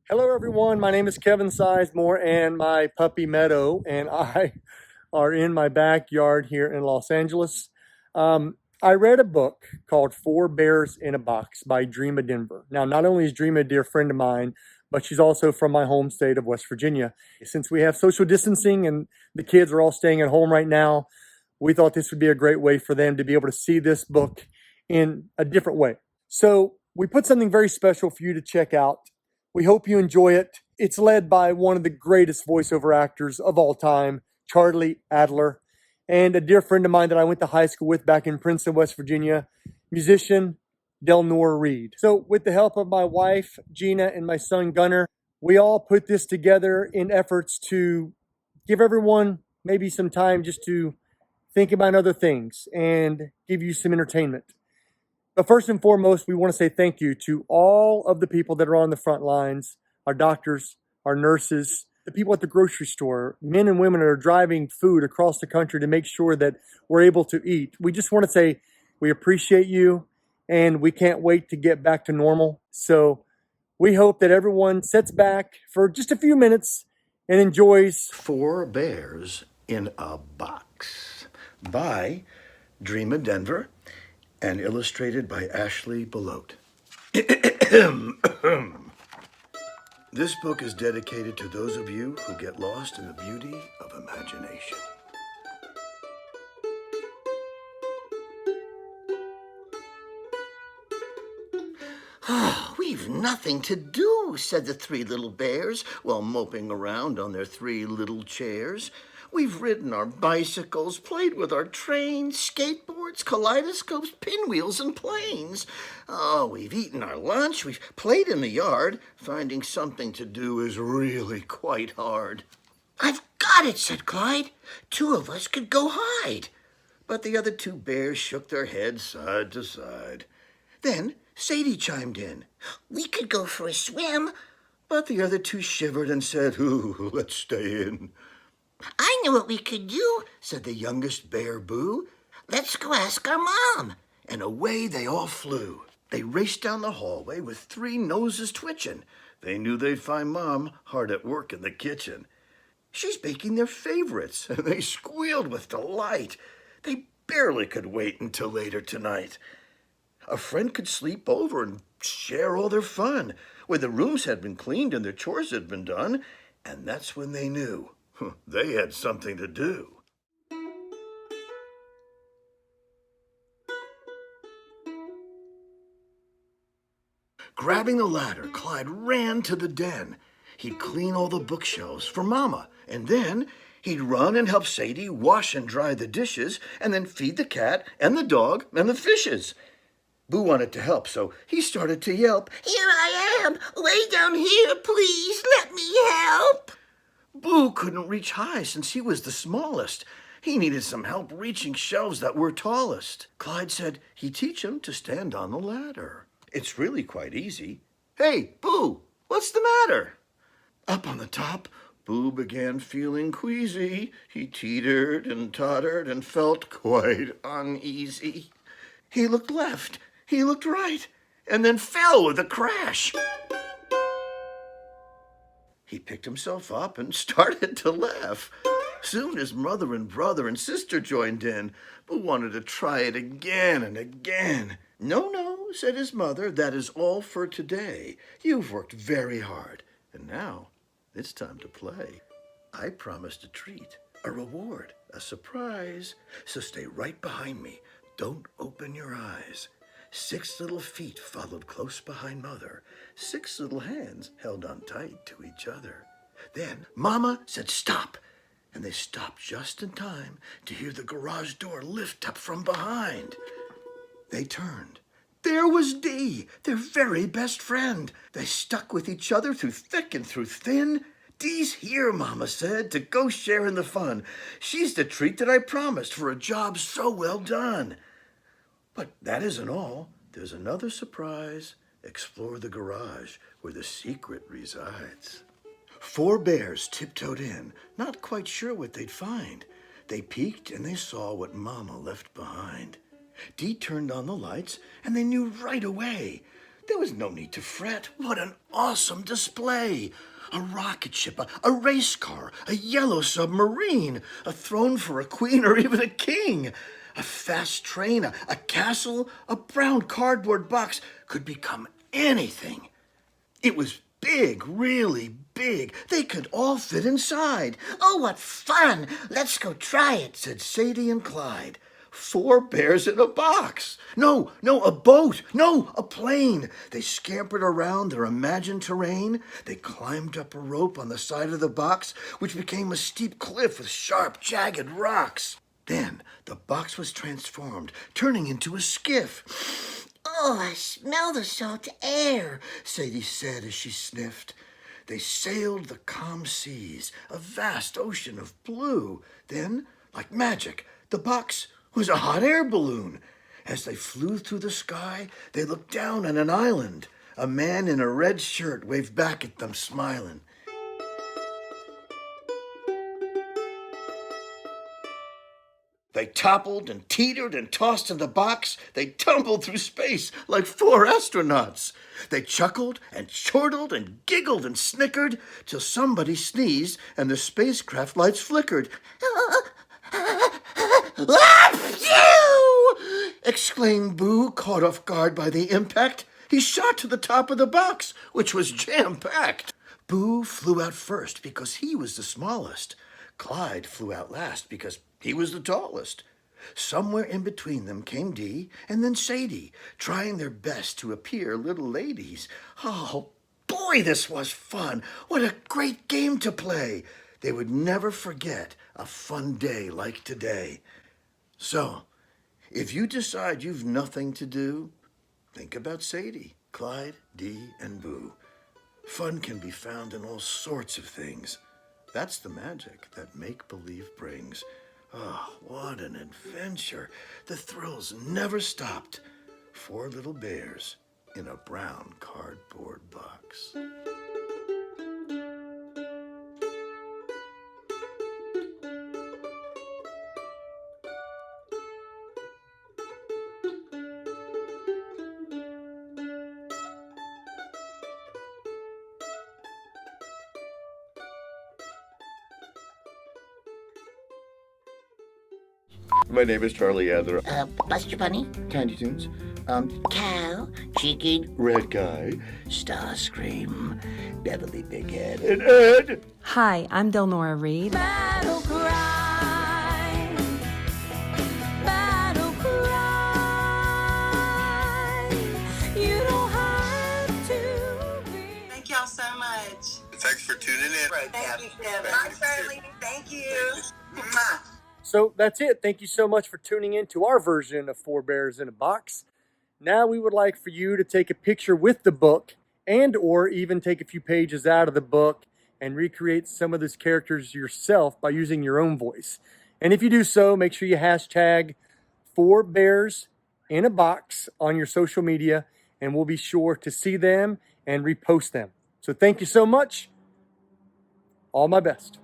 Hello, everyone. My name is Kevin Sizemore, and my puppy Meadow and I are in my backyard here in Los Angeles. I read a book called Four Bears in a Box by Dreama Denver. Now, not only is Dreama a dear friend of mine, but she's also from my home state of West Virginia. Since we have social distancing and the kids are all staying at home right now, we thought this would be a great way for them to be able to see this book in a different way. So we put something very special for you to check out. We hope you enjoy it. It's led by one of the greatest voiceover actors of all time, Charlie Adler, and a dear friend of mine that I went to high school with back in Princeton, West Virginia, musician Delnor Reed. So with the help of my wife, Gina, and my son, Gunnar, we all put this together in efforts to give everyone maybe some time just to think about other things and give you some entertainment. But first and foremost, we want to say thank you to all of the people that are on the front lines, our doctors, our nurses, the people at the grocery store, men and women that are driving food across the country to make sure that we're able to eat. We just want to say we appreciate you and we can't wait to get back to normal. So we hope that everyone sits back for just a few minutes and enjoys Four Bears in a Box by Dreama Denver and illustrated by Ashley Belote. This book is dedicated to those of you who get lost in the beauty of imagination. "We've nothing to do," said the three little bears while moping around on their three little chairs. "We've ridden our bicycles, played with our trains, skateboards, kaleidoscopes, pinwheels, and planes. Oh, we've eaten our lunch, we've played in the yard. Finding something to do is really quite hard." "I've got it," said Clyde. "Two of us could go hide." But the other two bears shook their heads side to side. Then Sadie chimed in. "We could go for a swim." But the other two shivered and said, "Ooh, let's stay in." "I know what we could do," said the youngest bear, Boo. "Let's go ask our mom." And away they all flew. They raced down the hallway with three noses twitching. They knew they'd find Mom hard at work in the kitchen. She's baking their favorites, and they squealed with delight. They barely could wait until later tonight. A friend could sleep over and share all their fun, when the rooms had been cleaned and their chores had been done, and that's when they knew they had something to do. Grabbing the ladder, Clyde ran to the den. He'd clean all the bookshelves for Mama, and then he'd run and help Sadie wash and dry the dishes, and then feed the cat and the dog and the fishes. Boo wanted to help, so he started to yelp, "Here I am! Lay down here, please! Let me help!" Boo couldn't reach high since he was the smallest. He needed some help reaching shelves that were tallest. Clyde said he'd teach him to stand on the ladder. It's really quite easy. "Hey, Boo, what's the matter?" Up on the top, Boo began feeling queasy. He teetered and tottered and felt quite uneasy. He looked left, he looked right, and then fell with a crash. He picked himself up and started to laugh. Soon his mother and brother and sister joined in, but wanted to try it again and again. "No, no," said his mother, "that is all for today. You've worked very hard, and now it's time to play. I promised a treat, a reward, a surprise, so stay right behind me. Don't open your eyes." 6 little feet followed close behind Mother. 6 little hands held on tight to each other. Then Mama said stop, and they stopped just in time to hear the garage door lift up from behind. They turned. There was Dee, their very best friend. They stuck with each other through thick and through thin. "Dee's here," Mama said, "to go share in the fun. She's the treat that I promised for a job so well done." But that isn't all. There's another surprise. Explore the garage where the secret resides. 4 bears tiptoed in, not quite sure what they'd find. They peeked and they saw what Mama left behind. Dee turned on the lights and they knew right away There was no need to fret. What an awesome display! A rocket ship, a race car, a yellow submarine, a throne for a queen or even a king. A fast train, a castle, a brown cardboard box could become anything. It was big, really big. They could all fit inside. Oh, what fun! Let's go try it, Said Sadie and Clyde. 4 bears in a box. No, a boat. No, a plane. They scampered around their imagined terrain. They climbed up a rope on the side of the box, which became a steep cliff with sharp, jagged rocks. Then the box was transformed, turning into a skiff. Oh, I smell the salt air, Sadie said as she sniffed. They sailed the calm seas, a vast ocean of blue. Then, like magic, the box was a hot air balloon. As they flew through the sky, they looked down on an island. A man in a red shirt waved back at them, smiling. They toppled and teetered and tossed in the box. They tumbled through space like 4 astronauts. They chuckled and chortled and giggled and snickered till somebody sneezed and the spacecraft lights flickered. "Phew!" exclaimed Boo, caught off guard by the impact. He shot to the top of the box, which was jam-packed. Boo flew out first because he was the smallest. Clyde flew out last because he was the tallest. Somewhere in between them came Dee and then Sadie, trying their best to appear little ladies. Oh, boy, this was fun. What a great game to play. They would never forget a fun day like today. So, if you decide you've nothing to do, think about Sadie, Clyde, Dee, and Boo. Fun can be found in all sorts of things. That's the magic that make-believe brings. Oh, what an adventure. The thrills never stopped. 4 little bears in a brown cardboard box. My name is Charlie Adler. Buster Bunny, Candy Tunes. Cow, Chicken, Red Guy. Starscream, Beverly Big Head. And Ed. Hi, I'm Delnora Reed. Battle cry, battle cry. You don't have to be. Thank y'all so much. Thanks for tuning in. Thank you, Kevin. Bye, Shirley. Thank you. Mwah. So that's it. Thank you so much for tuning in to our version of 4 Bears in a Box. Now we would like for you to take a picture with the book and or even take a few pages out of the book and recreate some of those characters yourself by using your own voice. And if you do so, make sure you hashtag 4 Bears in a Box on your social media, and we'll be sure to see them and repost them. So thank you so much. All my best.